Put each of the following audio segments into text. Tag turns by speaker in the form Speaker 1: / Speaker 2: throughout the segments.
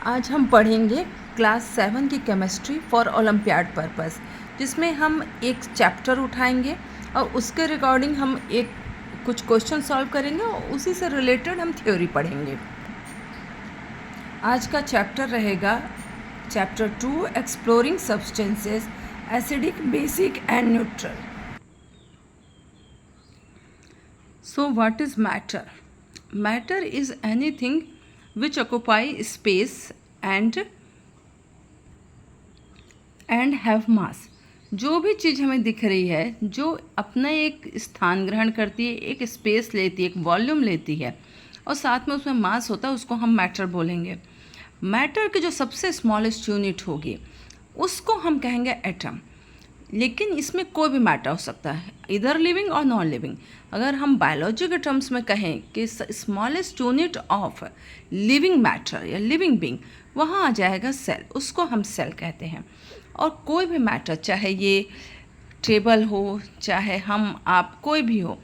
Speaker 1: आज हम पढ़ेंगे क्लास 7 की केमिस्ट्री फॉर ओलंपियाड पर्पस, जिसमें हम एक चैप्टर उठाएंगे और उसके रिगार्डिंग हम कुछ क्वेश्चन सॉल्व करेंगे और उसी से रिलेटेड हम थ्योरी पढ़ेंगे। आज का चैप्टर रहेगा chapter 2 exploring substances acidic, basic and neutral. So what is matter? Matter is anything which occupy space and have mass. जो भी चीज़ हमें दिख रही है जो अपना एक स्थान ग्रहण करती है, एक स्पेस लेती है, एक वॉल्यूम लेती है और साथ में उसमें मास होता है, उसको हम मैटर बोलेंगे। मैटर की जो सबसे स्मॉलेस्ट यूनिट होगी उसको हम कहेंगे एटम। लेकिन इसमें कोई भी मैटर हो सकता है, इधर लिविंग और नॉन लिविंग। अगर हम बायोलॉजी के टर्म्स में कहें कि smallest unit of living matter या लिविंग बीइंग, वहाँ आ जाएगा सेल, उसको हम सेल कहते हैं। और कोई भी मैटर, चाहे ये टेबल हो, चाहे हम आप कोई भी हो,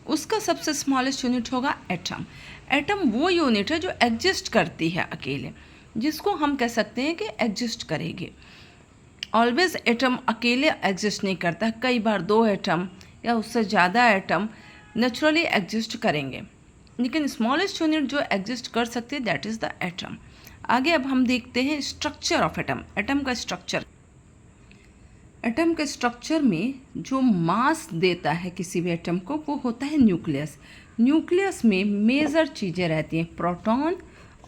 Speaker 1: उसका सबसे स्मॉलेस्ट यूनिट होगा एटम। एटम वो यूनिट है जो एग्जिस्ट करती है अकेले, जिसको हम कह सकते हैं कि एग्जिस्ट करेगी। ऑलवेज एटम अकेले एग्जिस्ट नहीं करता, कई बार दो एटम या उससे ज़्यादा एटम नेचुरली एग्जिस्ट करेंगे, लेकिन स्मॉलेस्ट यूनिट जो एग्जिस्ट कर सकती है दैट इज़ द एटम। आगे अब हम देखते हैं स्ट्रक्चर ऑफ एटम। एटम का स्ट्रक्चर, एटम के स्ट्रक्चर में जो मास देता है किसी भी एटम को वो होता है न्यूक्लियस। न्यूक्लियस में मेजर चीज़ें रहती हैं, प्रोटॉन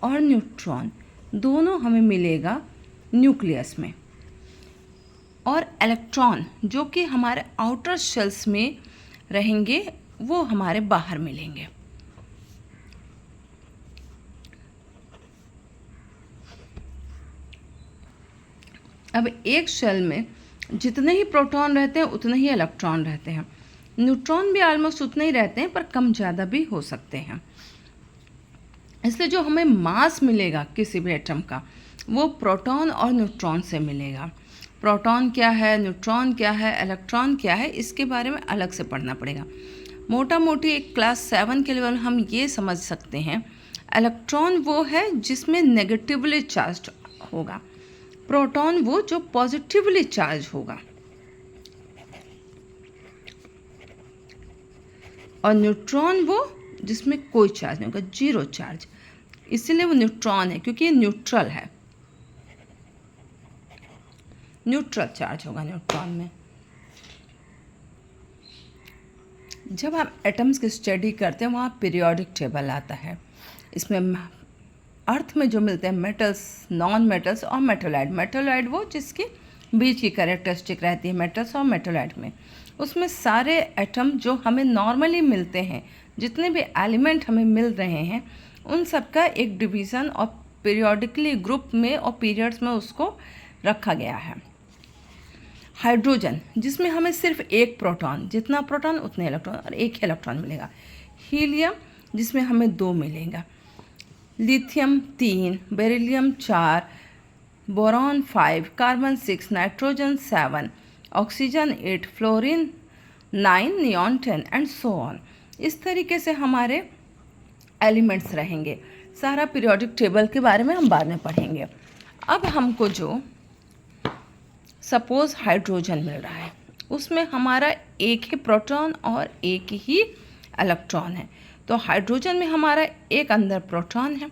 Speaker 1: और न्यूट्रॉन दोनों हमें मिलेगा न्यूक्लियस में। और इलेक्ट्रॉन जो कि हमारे आउटर शेल्स में रहेंगे वो हमारे बाहर मिलेंगे। अब एक शेल में जितने ही प्रोटॉन रहते हैं उतने ही इलेक्ट्रॉन रहते हैं। न्यूट्रॉन भी ऑलमोस्ट उतने ही रहते हैं, पर कम ज़्यादा भी हो सकते हैं। इसलिए जो हमें मास मिलेगा किसी भी एटम का वो प्रोटॉन और न्यूट्रॉन से मिलेगा। प्रोटॉन क्या है, न्यूट्रॉन क्या है, इलेक्ट्रॉन क्या है, इसके बारे में अलग से पढ़ना पड़ेगा। मोटा मोटी एक क्लास 7 के लेवल हम ये समझ सकते हैं, इलेक्ट्रॉन वो है जिसमें नेगेटिवली चार्ज होगा, प्रोटॉन वो जो पॉजिटिवली चार्ज होगा, और न्यूट्रॉन वो जिसमें कोई चार्ज नहीं होगा, जीरो चार्ज। इसीलिए वो न्यूट्रॉन है, क्योंकि ये न्यूट्रल है, न्यूट्रल चार्ज होगा न्यूट्रॉन में। जब हम एटम्स की स्टडी करते हैं वहाँ पीरियोडिक टेबल आता है। इसमें अर्थ में जो मिलते हैं मेटल्स, नॉन मेटल्स और मेटोलाइट। मेटोलाइट वो जिसकी बीच की कैरेक्टरिस्टिक रहती है मेटल्स और मेटोलाइट में। उसमें सारे एटम जो हमें नॉर्मली मिलते हैं, जितने भी एलिमेंट हमें मिल रहे हैं, उन सब का एक डिवीज़न और पीरियोडिकली ग्रुप में और पीरियड्स में उसको रखा गया है। हाइड्रोजन जिसमें हमें सिर्फ एक प्रोटॉन, जितना प्रोटॉन उतने इलेक्ट्रॉन, और एक ही इलेक्ट्रॉन मिलेगा। हीलियम जिसमें हमें 2 मिलेगा। Lithium 3, beryllium 4, boron 5, carbon 6, nitrogen 7, oxygen 8, fluorine 9, neon 10 and so on. इस तरीके से हमारे एलिमेंट्स रहेंगे। सारा पीरियोडिक टेबल के बारे में हम बाद में पढ़ेंगे। अब हमको जो सपोज़ हाइड्रोजन मिल रहा है, उसमें हमारा एक ही प्रोटॉन और एक ही इलेक्ट्रॉन है। तो हाइड्रोजन में हमारा एक अंदर प्रोटॉन है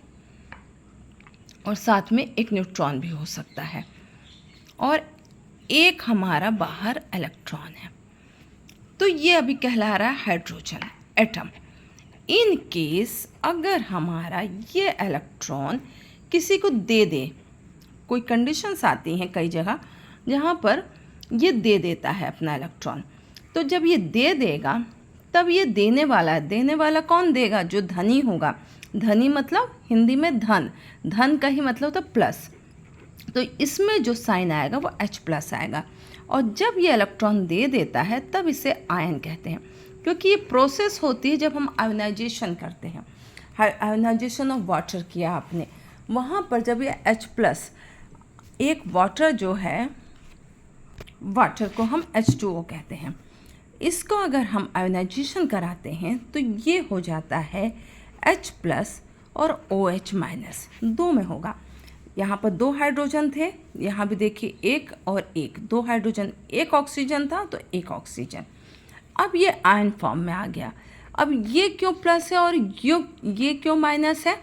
Speaker 1: और साथ में एक न्यूट्रॉन भी हो सकता है, और एक हमारा बाहर इलेक्ट्रॉन है। तो ये अभी कहला रहा है हाइड्रोजन एटम। इन केस अगर हमारा ये इलेक्ट्रॉन किसी को दे दे, कोई कंडीशंस आती हैं कई जगह जहाँ पर ये दे देता है अपना इलेक्ट्रॉन, तो जब ये दे देगा तब ये देने वाला कौन देगा? जो धनी होगा। धनी मतलब हिंदी में धन, धन का ही मतलब होता प्लस। तो इसमें जो साइन आएगा वो H+ आएगा, और जब ये इलेक्ट्रॉन दे देता है तब इसे आयन कहते हैं, क्योंकि ये प्रोसेस होती है जब हम आयोनाइजेशन करते हैं। आयोनाइजेशन ऑफ वाटर किया आपने, वहाँ पर जब ये H+, एक वाटर जो है, वाटर को हम H2O कहते हैं, इसको अगर हम आयोनाइजेशन कराते हैं तो ये हो जाता है H+ और OH- 2 में होगा। यहाँ पर 2 हाइड्रोजन थे, यहाँ भी देखिए 1 और 1, 2 हाइड्रोजन, 1 ऑक्सीजन था तो 1 ऑक्सीजन। अब ये आयन फॉर्म में आ गया। अब ये क्यों प्लस है और ये क्यों माइनस है?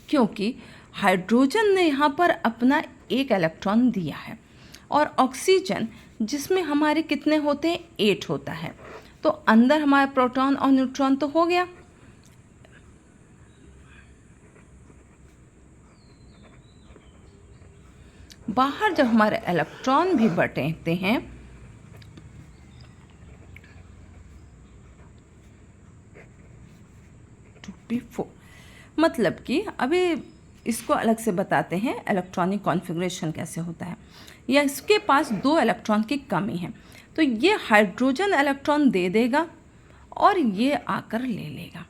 Speaker 1: क्योंकि हाइड्रोजन ने यहाँ पर अपना 1 इलेक्ट्रॉन दिया है और ऑक्सीजन जिसमें हमारे कितने होते हैं, 8 होता है, तो अंदर हमारे प्रोटॉन और न्यूट्रॉन तो हो गया। बाहर जब हमारे इलेक्ट्रॉन भी बटेंगे हैं मतलब कि अभी इसको अलग से बताते हैं इलेक्ट्रॉनिक कॉन्फ़िगरेशन कैसे होता है। या इसके पास 2 इलेक्ट्रॉन की कमी है तो ये हाइड्रोजन इलेक्ट्रॉन दे देगा और ये आकर ले लेगा।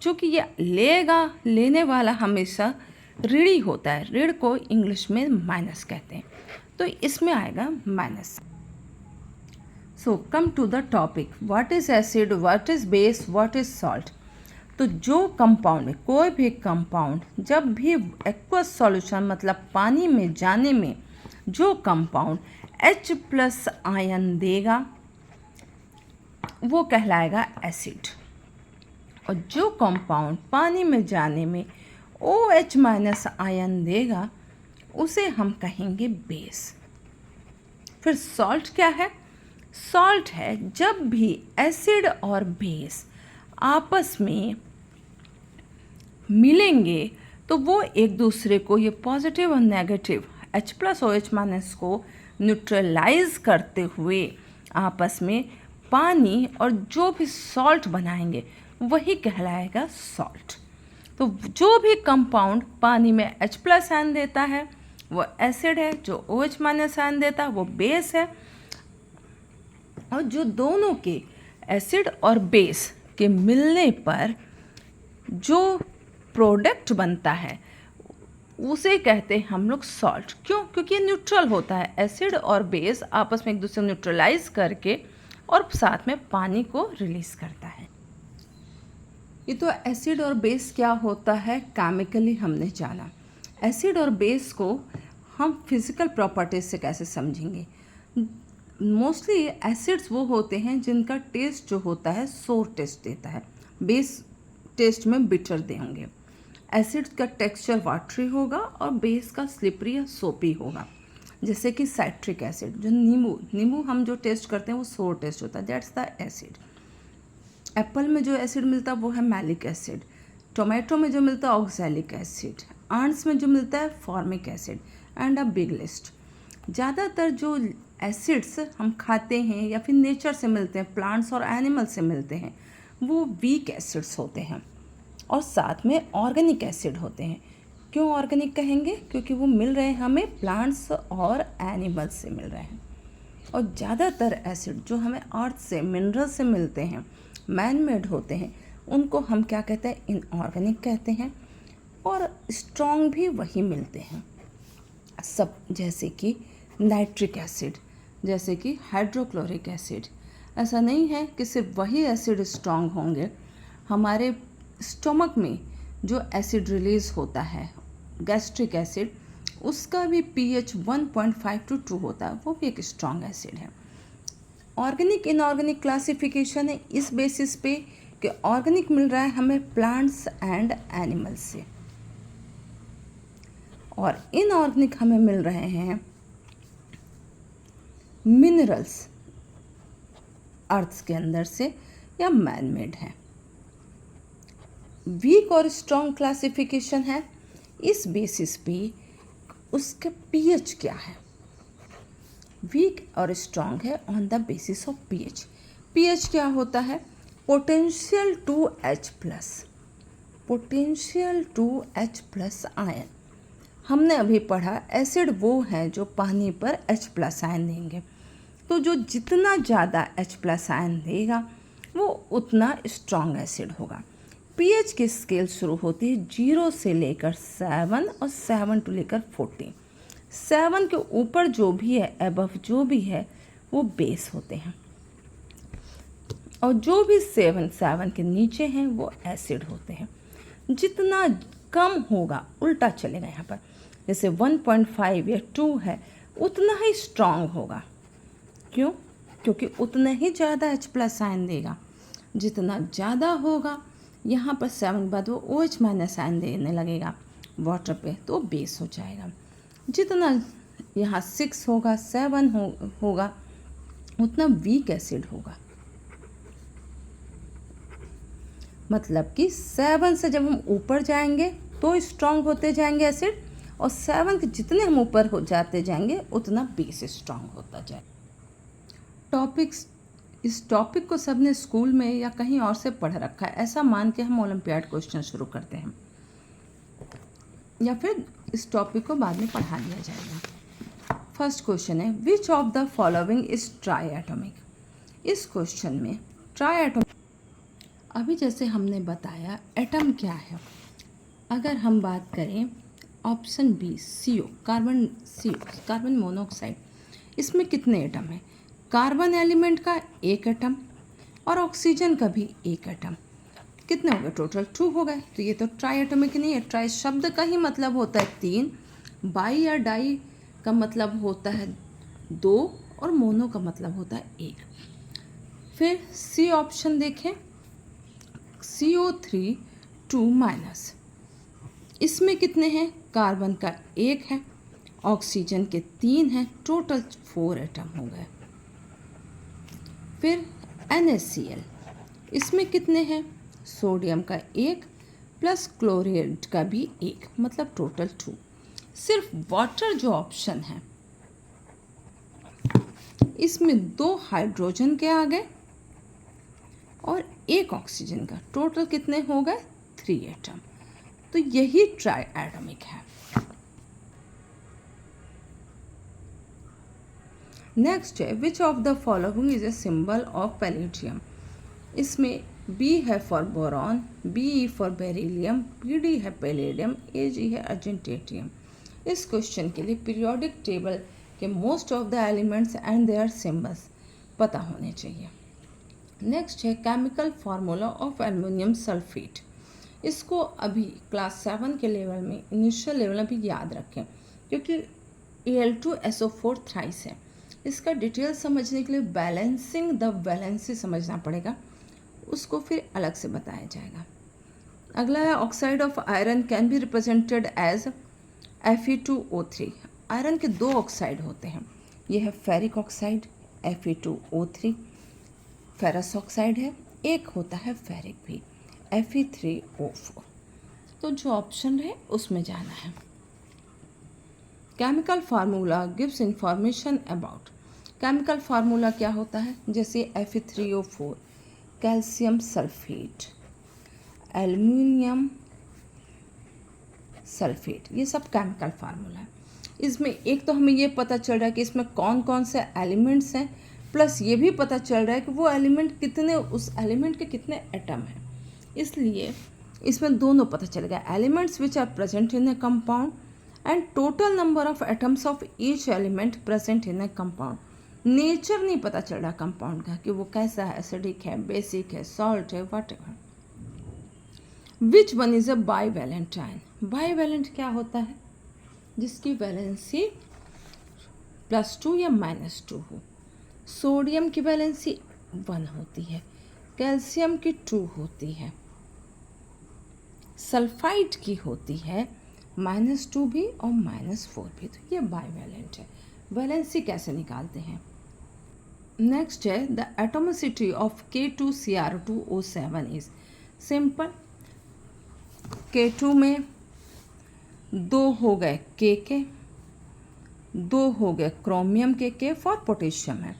Speaker 1: चूँकि ये लेने वाला हमेशा ऋणी होता है, ऋण को इंग्लिश में माइनस कहते हैं, तो इसमें आएगा minus. So come to the topic, what is acid, what is base, what is salt. तो जो कंपाउंड में, कोई भी कंपाउंड जब भी एक्वस सॉल्यूशन मतलब पानी में जाने में जो कंपाउंड H+ आयन देगा वो कहलाएगा एसिड, और जो कंपाउंड पानी में जाने में OH- आयन देगा उसे हम कहेंगे बेस। फिर सॉल्ट क्या है? सॉल्ट है जब भी एसिड और बेस आपस में मिलेंगे तो वो एक दूसरे को, ये पॉजिटिव और नेगेटिव H+ OH- को न्यूट्रलाइज करते हुए आपस में पानी और जो भी सॉल्ट बनाएंगे वही कहलाएगा सॉल्ट। तो जो भी कंपाउंड पानी में H+ आयन देता है वो एसिड है, जो OH- आयन देता है वो बेस है, और जो दोनों के एसिड और बेस के मिलने पर जो प्रोडक्ट बनता है उसे कहते हैं हम लोग सॉल्ट। क्यों? क्योंकि ये न्यूट्रल होता है, एसिड और बेस आपस में एक दूसरे को न्यूट्रलाइज करके और साथ में पानी को रिलीज करता है। ये तो एसिड और बेस क्या होता है केमिकली हमने जाना। एसिड और बेस को हम फिजिकल प्रॉपर्टीज से कैसे समझेंगे? मोस्टली एसिड्स वो होते हैं जिनका टेस्ट जो होता है सोर टेस्ट देता है, बेस टेस्ट में बिटर देंगे। एसिड का टेक्सचर वाटरी होगा और बेस का स्लिपरी या सोपी होगा। जैसे कि साइट्रिक एसिड, जो नींबू हम जो टेस्ट करते हैं वो सोर टेस्ट होता है, दैट्स द एसिड। एप्पल में जो एसिड मिलता है वो है मैलिक एसिड, टोमेटो में जो मिलता है ऑक्सैलिक एसिड, आंट्स में जो मिलता है formic acid, and a big list. ज़्यादातर जो एसिड्स हम खाते हैं या फिर नेचर से मिलते हैं, प्लांट्स और एनिमल से मिलते हैं, वो वीक एसिड्स होते हैं और साथ में ऑर्गेनिक एसिड होते हैं। क्यों ऑर्गेनिक कहेंगे? क्योंकि वो मिल रहे हैं हमें प्लांट्स और एनिमल्स से मिल रहे हैं। और ज़्यादातर एसिड जो हमें अर्थ से, मिनरल से मिलते हैं, मैन मेड होते हैं, उनको हम क्या कहते हैं? इनऑर्गेनिक कहते हैं। और स्ट्रॉन्ग भी वही मिलते हैं सब, जैसे कि नाइट्रिक एसिड, जैसे कि हाइड्रोक्लोरिक एसिड। ऐसा नहीं है कि सिर्फ वही एसिड स्ट्रॉन्ग होंगे। हमारे स्टमक में जो एसिड रिलीज होता है गैस्ट्रिक एसिड, उसका भी pH 1.5 to 2 होता है, वो भी एक स्ट्रॉन्ग एसिड है। ऑर्गेनिक इनऑर्गेनिक क्लासिफिकेशन है इस बेसिस पे कि ऑर्गेनिक मिल रहा है हमें प्लांट्स एंड एनिमल्स से, और इनऑर्गेनिक हमें मिल रहे हैं मिनरल्स अर्थ के अंदर से या मैन मेड है। वीक और स्ट्रॉन्ग क्लासिफिकेशन है इस बेसिस पे उसका pH क्या है। वीक और स्ट्रॉन्ग है on the basis of pH। pH क्या होता है? Potential to H+, potential to H+ ion. हमने अभी पढ़ा एसिड वो हैं जो पानी पर H+ आयन देंगे, तो जो जितना ज़्यादा H+ आयन देगा वो उतना स्ट्रॉन्ग एसिड होगा। pH की स्केल शुरू होती है 0 से लेकर 7 और 7 टू लेकर 14। 7 के ऊपर जो भी है, अबव जो भी है, वो बेस होते हैं, और जो भी 7 के नीचे हैं वो एसिड होते हैं। जितना कम होगा, उल्टा चलेगा यहाँ पर। जैसे 1.5 या 2 है, उतना ही स्ट्रांग होगा। क्यों? क्योंकि उतना ही ज़्यादा H+ आयन देगा। जितना ज़्यादा होगा, यहाँ पर 7 के बाद वो OH- आयन देने लगेगा वाटर पे, तो बेस हो जाएगा। जितना यहाँ 6 होगा, 7 होगा, उतना वीक एसिड होगा। मतलब कि 7 से जब हम ऊपर जाएंगे तो स्ट्रांग होते जाएंगे एसिड, और 7 के जितने हम ऊपर हो जाते जाएंगे उतना बेस स्ट्रांग होता जाए। इस टॉपिक को सबने स्कूल में या कहीं और से पढ़ रखा है, ऐसा मान के हम ओलंपियाड क्वेश्चन शुरू करते हैं, या फिर इस टॉपिक को बाद में पढ़ा दिया जाएगा। फर्स्ट क्वेश्चन है, which of the following is try atomic. इस क्वेश्चन में ट्राई एटॉमिक, अभी जैसे हमने बताया एटम क्या है, अगर हम बात करें option B CO, carbon monoxide, इसमें कितने एटम हैं? कार्बन एलिमेंट का एक एटम और ऑक्सीजन का भी एक एटम, कितने हो गए? टोटल 2 हो गए। तो ये तो ट्राई एटॉमिक नहीं है। ट्राई शब्द का ही मतलब होता है 3, बाई या डाई का मतलब होता है 2, और मोनो का मतलब होता है 1। फिर सी ऑप्शन देखें, CO3 2-, इसमें कितने हैं? कार्बन का 1 है, ऑक्सीजन के 3 हैं, टोटल 4 एटम हो गए। फिर NaCl, इसमें कितने हैं? सोडियम का 1 प्लस क्लोराइड का भी 1, मतलब टोटल 2। सिर्फ वाटर जो ऑप्शन है, इसमें 2 हाइड्रोजन के आ गए और 1 ऑक्सीजन का, टोटल कितने हो गए? 3 एटम। तो यही ट्राई एटॉमिक है। नेक्स्ट है, which of the following is a symbol of palladium. इसमें B है for boron, BE for beryllium, PD है पैलेडियम, AG है अर्जेंटेटियम। इस क्वेश्चन के लिए पीरियोडिक टेबल के most of the elements and their symbols पता होने चाहिए। नेक्स्ट है chemical formula of aluminium sulphate. इसको अभी क्लास 7 के लेवल में, इनिशियल लेवल में भी याद रखें, क्योंकि Al2SO4 थ्राइस है। इसका डिटेल समझने के लिए बैलेंसिंग द वैलेंसी समझना पड़ेगा, उसको फिर अलग से बताया जाएगा। अगला है oxide of iron can be represented as Fe2O3। Iron के 2 ऑक्साइड होते हैं, ये है ferric oxide Fe2O3, ferrous oxide है, एक होता है फेरिक भी Fe3O4। तो जो ऑप्शन है उसमें जाना है। Chemical formula gives information about. Chemical formula क्या होता है? जैसे Fe3O4, calcium sulphate, aluminium sulphate, ये सब केमिकल फार्मूला है। इसमें एक तो हमें ये पता चल रहा है कि इसमें कौन कौन से एलिमेंट्स हैं, प्लस ये भी पता चल रहा है कि वो एलिमेंट कितने, उस एलिमेंट के कितने एटम हैं। इसलिए इसमें दोनों पता चलेगा, elements which are present in a compound and total number of atoms of each element present in a compound. Nature नहीं पता चल रहा कंपाउंड का कि वो कैसा है, एसिडिक है, बेसिक है, सॉल्ट है, whatever. Which one is a bivalent ion. Bivalent क्या होता है? जिसकी वैलेंसी +2 या -2 हो। सोडियम की वैलेंसी 1 होती है, कैल्शियम की 2 होती है, सल्फाइड की होती है -2 भी और -4 भी। तो ये बाईवैलेंट है। वैलेंसी कैसे निकालते हैं? नेक्स्ट है the atomicity of K2Cr2O7 is simple. K2 में 2 हो गए के, 2 हो गए क्रोमियम के फॉर पोटेशियम है,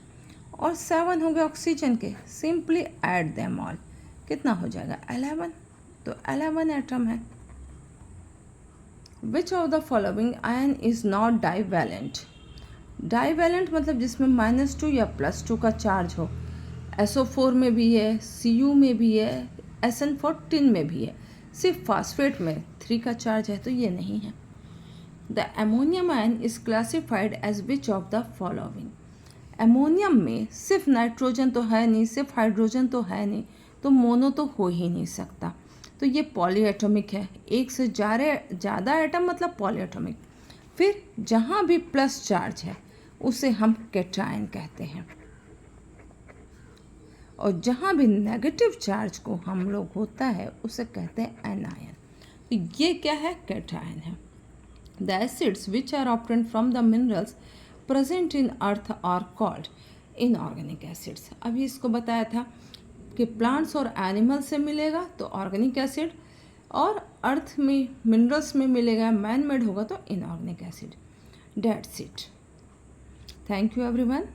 Speaker 1: और 7 हो गए ऑक्सीजन के। सिंपली ऐड देम ऑल, कितना हो जाएगा? 11। तो 11 एटम है। Which of the following ion is not divalent. Divalent मतलब जिसमें -2 या +2 का चार्ज हो। SO4 में भी है, Cu में भी है, SN14 में भी है, सिर्फ फास्फेट में 3 का चार्ज है, तो ये नहीं है। The ammonium ion is classified as which of the following. Ammonium में सिर्फ नाइट्रोजन तो है नहीं, सिर्फ हाइड्रोजन तो है नहीं, तो मोनो तो हो ही नहीं सकता। तो ये पॉलीएटॉमिक है, एक से ज़्यादा एटम मतलब पॉलीएटॉमिक। फिर जहाँ भी प्लस चार्ज है उसे हम कैटायन कहते हैं, और जहाँ भी नेगेटिव चार्ज को हम लोग होता है उसे कहते हैं एनायन। तो ये क्या है? कैटायन है। The acids which are obtained from the minerals present in earth are called inorganic acids. अभी इसको बताया था कि प्लांट्स और एनिमल से मिलेगा तो ऑर्गेनिक एसिड, और अर्थ में मिनरल्स में मिलेगा, मैन मेड होगा तो inorganic acid. That's it. Thank you everyone.